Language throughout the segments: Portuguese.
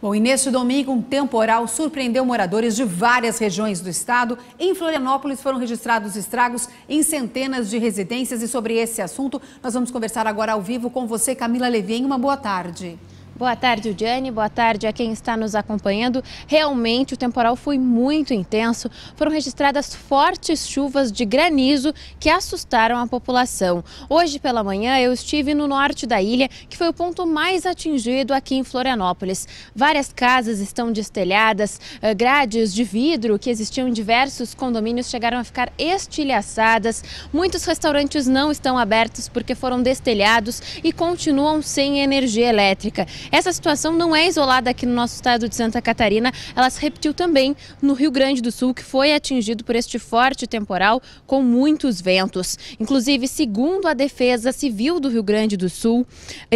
Bom, e neste domingo, um temporal surpreendeu moradores de várias regiões do estado. Em Florianópolis foram registrados estragos em centenas de residências e sobre esse assunto nós vamos conversar agora ao vivo com você, Camila Levien. Uma boa tarde. Boa tarde, Udiane. Boa tarde a quem está nos acompanhando. Realmente o temporal foi muito intenso. Foram registradas fortes chuvas de granizo que assustaram a população. Hoje pela manhã eu estive no norte da ilha, que foi o ponto mais atingido aqui em Florianópolis. Várias casas estão destelhadas, grades de vidro que existiam em diversos condomínios chegaram a ficar estilhaçadas. Muitos restaurantes não estão abertos porque foram destelhados e continuam sem energia elétrica. Essa situação não é isolada aqui no nosso estado de Santa Catarina, ela se repetiu também no Rio Grande do Sul, que foi atingido por este forte temporal com muitos ventos. Inclusive, segundo a Defesa Civil do Rio Grande do Sul,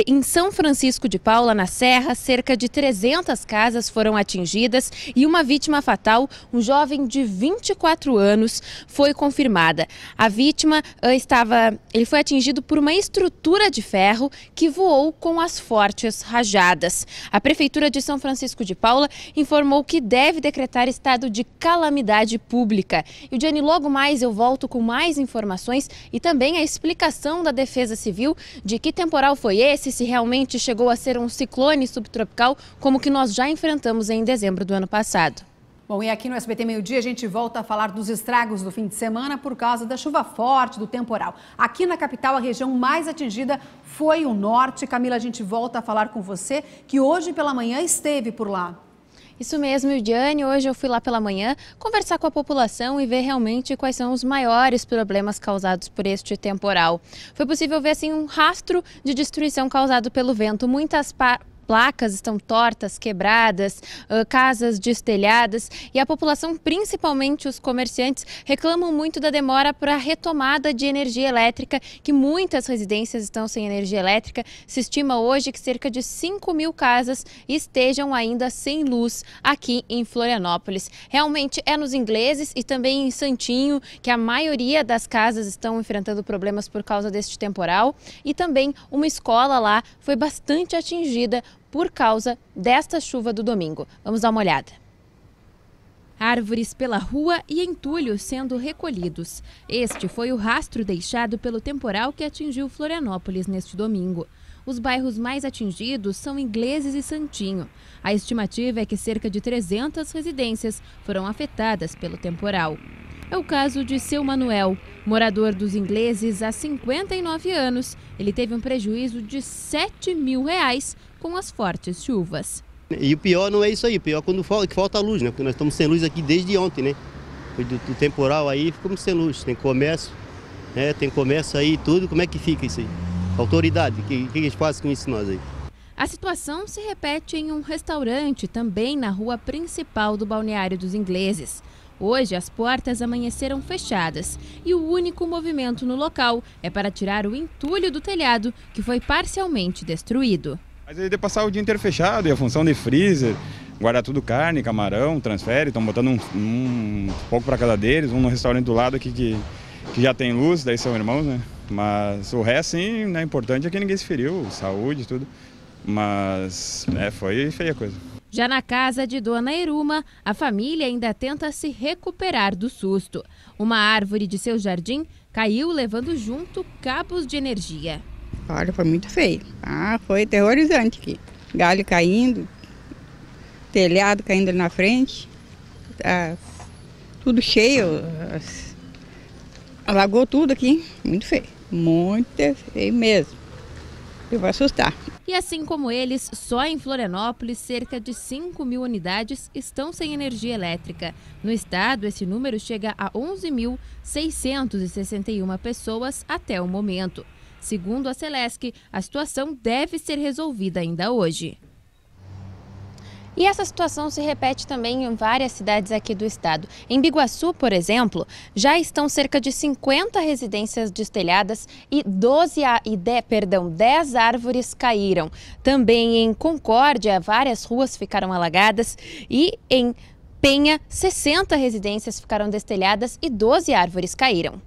em São Francisco de Paula, na Serra, cerca de 300 casas foram atingidas e uma vítima fatal, um jovem de 24 anos, foi confirmada. A vítima ele foi atingido por uma estrutura de ferro que voou com as fortes rajadas. A Prefeitura de São Francisco de Paula informou que deve decretar estado de calamidade pública. E, Diane, logo mais eu volto com mais informações e também a explicação da Defesa Civil de que temporal foi esse, se realmente chegou a ser um ciclone subtropical, como que nós já enfrentamos em dezembro do ano passado. Bom, e aqui no SBT Meio-Dia a gente volta a falar dos estragos do fim de semana por causa da chuva forte, do temporal. Aqui na capital, a região mais atingida foi o norte. Camila, a gente volta a falar com você, que hoje pela manhã esteve por lá. Isso mesmo, Diane. Hoje eu fui lá pela manhã conversar com a população e ver realmente quais são os maiores problemas causados por este temporal. Foi possível ver assim um rastro de destruição causado pelo vento. Muitas placas estão tortas, quebradas, casas destelhadas e a população, principalmente os comerciantes, reclamam muito da demora para a retomada de energia elétrica, que muitas residências estão sem energia elétrica. Se estima hoje que cerca de 5.000 casas estejam ainda sem luz aqui em Florianópolis. Realmente é nos Ingleses e também em Santinho que a maioria das casas estão enfrentando problemas por causa deste temporal e também uma escola lá foi bastante atingida por causa desta chuva do domingo. Vamos dar uma olhada. Árvores pela rua e entulhos sendo recolhidos. Este foi o rastro deixado pelo temporal que atingiu Florianópolis neste domingo. Os bairros mais atingidos são Ingleses e Santinho. A estimativa é que cerca de 300 residências foram afetadas pelo temporal. É o caso de seu Manuel, morador dos Ingleses há 59 anos. Ele teve um prejuízo de R$7.000 com as fortes chuvas. E o pior não é isso aí, o pior é quando falta a luz, né? Porque nós estamos sem luz aqui desde ontem, né? Foi do temporal aí, ficamos sem luz. Tem comércio, né? Tem comércio aí e tudo. Como é que fica isso aí? Autoridade, o que eles fazem com isso nós aí? A situação se repete em um restaurante, também na rua principal do Balneário dos Ingleses. Hoje, as portas amanheceram fechadas e o único movimento no local é para tirar o entulho do telhado, que foi parcialmente destruído. Mas aí de passar o dia inteiro fechado, e a função de freezer, guardar tudo carne, camarão, transfere, estão botando um pouco para cada deles, um no restaurante do lado aqui que já tem luz, daí são irmãos, né? Mas o resto, sim, né, importante é que ninguém se feriu, saúde e tudo, mas foi feia a coisa. Já na casa de Dona Eruma, a família ainda tenta se recuperar do susto. Uma árvore de seu jardim caiu levando junto cabos de energia. Olha, foi muito feio. Foi aterrorizante aqui. Galho caindo, telhado caindo ali na frente, tudo cheio, alagou tudo aqui. Muito feio mesmo. Eu vou assustar. E assim como eles, só em Florianópolis, cerca de 5.000 unidades estão sem energia elétrica. No estado, esse número chega a 11.661 pessoas até o momento. Segundo a Celesc, a situação deve ser resolvida ainda hoje. E essa situação se repete também em várias cidades aqui do estado. Em Biguaçu, por exemplo, já estão cerca de 50 residências destelhadas e 10 árvores caíram. Também em Concórdia, várias ruas ficaram alagadas e em Penha, 60 residências ficaram destelhadas e 12 árvores caíram.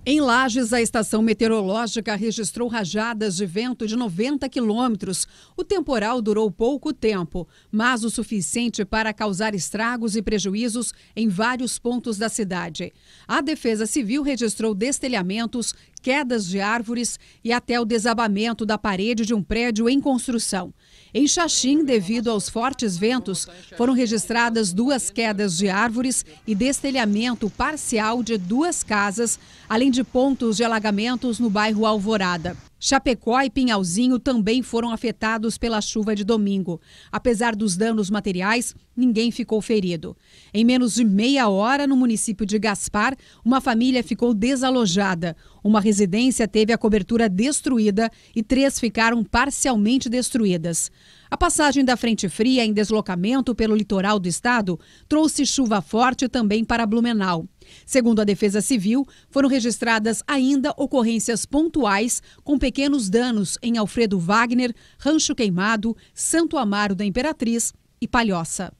Em Lages, a estação meteorológica registrou rajadas de vento de 90 quilômetros. O temporal durou pouco tempo, mas o suficiente para causar estragos e prejuízos em vários pontos da cidade. A Defesa Civil registrou destelhamentos, quedas de árvores e até o desabamento da parede de um prédio em construção. Em Xaxim, devido aos fortes ventos, foram registradas 2 quedas de árvores e destelhamento parcial de 2 casas, além de pontos de alagamentos no bairro Alvorada. Chapecó e Pinhalzinho também foram afetados pela chuva de domingo. Apesar dos danos materiais, ninguém ficou ferido. Em menos de meia hora, no município de Gaspar, uma família ficou desalojada. Uma residência teve a cobertura destruída e 3 ficaram parcialmente destruídas. A passagem da frente fria em deslocamento pelo litoral do estado trouxe chuva forte também para Blumenau. Segundo a Defesa Civil, foram registradas ainda ocorrências pontuais com pequenos danos em Alfredo Wagner, Rancho Queimado, Santo Amaro da Imperatriz e Palhoça.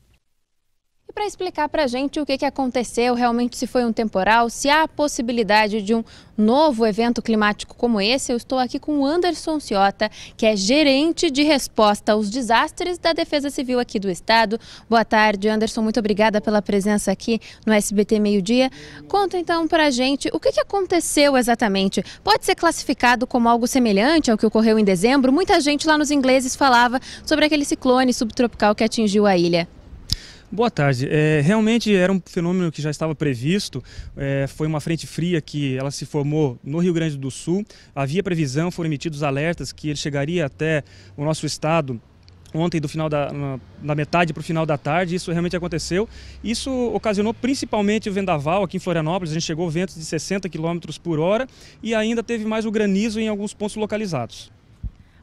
E para explicar para a gente o que aconteceu, realmente se foi um temporal, se há a possibilidade de um novo evento climático como esse, eu estou aqui com o Anderson Ciota, que é gerente de resposta aos desastres da Defesa Civil aqui do estado. Boa tarde, Anderson, muito obrigada pela presença aqui no SBT Meio Dia. Conta então para a gente o que aconteceu exatamente. Pode ser classificado como algo semelhante ao que ocorreu em dezembro? Muita gente lá nos ingleses falava sobre aquele ciclone subtropical que atingiu a ilha. Boa tarde. Realmente era um fenômeno que já estava previsto. Foi uma frente fria que ela se formou no Rio Grande do Sul. Havia previsão, foram emitidos alertas que ele chegaria até o nosso estado ontem da metade para o final da tarde. Isso realmente aconteceu. Isso ocasionou principalmente o vendaval aqui em Florianópolis. A gente chegou a ventos de 60 km por hora e ainda teve mais o granizo em alguns pontos localizados.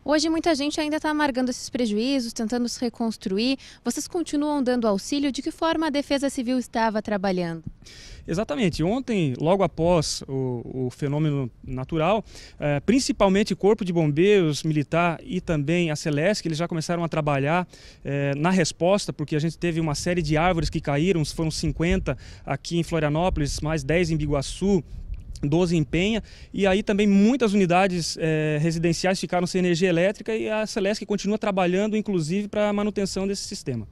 Hoje muita gente ainda está amargando esses prejuízos, tentando se reconstruir. Vocês continuam dando auxílio? De que forma a Defesa Civil estava trabalhando? Exatamente. Ontem, logo após o fenômeno natural, principalmente o Corpo de Bombeiros Militar e também a Celesc, eles já começaram a trabalhar na resposta, porque a gente teve uma série de árvores que caíram, foram 50 aqui em Florianópolis, mais 10 em Biguaçu, 12 em Penha, e aí também muitas unidades residenciais ficaram sem energia elétrica e a Celesc continua trabalhando, inclusive, para a manutenção desse sistema.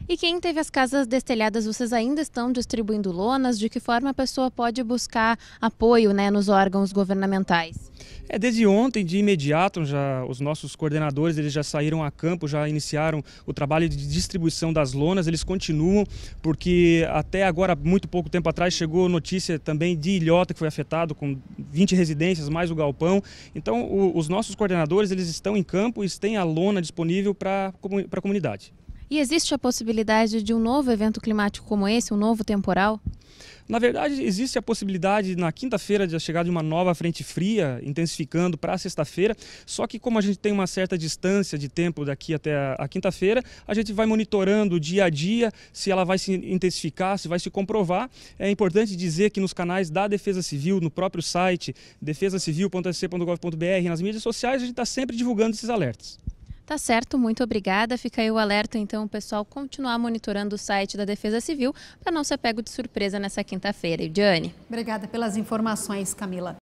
E quem teve as casas destelhadas, vocês ainda estão distribuindo lonas? De que forma a pessoa pode buscar apoio, nos órgãos governamentais? Desde ontem, de imediato, os nossos coordenadores eles já saíram a campo, já iniciaram o trabalho de distribuição das lonas. Eles continuam, porque até agora, muito pouco tempo atrás, chegou notícia também de Ilhota, que foi afetado com 20 residências, mais o galpão. Então, os nossos coordenadores eles estão em campo e têm a lona disponível para a comunidade. E existe a possibilidade de um novo evento climático como esse, um novo temporal? Na verdade, existe a possibilidade na quinta-feira de chegar de uma nova frente fria, intensificando para sexta-feira, só que como a gente tem uma certa distância de tempo daqui até a quinta-feira, a gente vai monitorando dia a dia se ela vai se intensificar, se vai se comprovar. É importante dizer que nos canais da Defesa Civil, no próprio site defesacivil.sc.gov.br, nas mídias sociais, a gente está sempre divulgando esses alertas. Tá certo, muito obrigada. Fica aí o alerta, então, o pessoal continuar monitorando o site da Defesa Civil para não ser pego de surpresa nessa quinta-feira. Ediane. Obrigada pelas informações, Camila.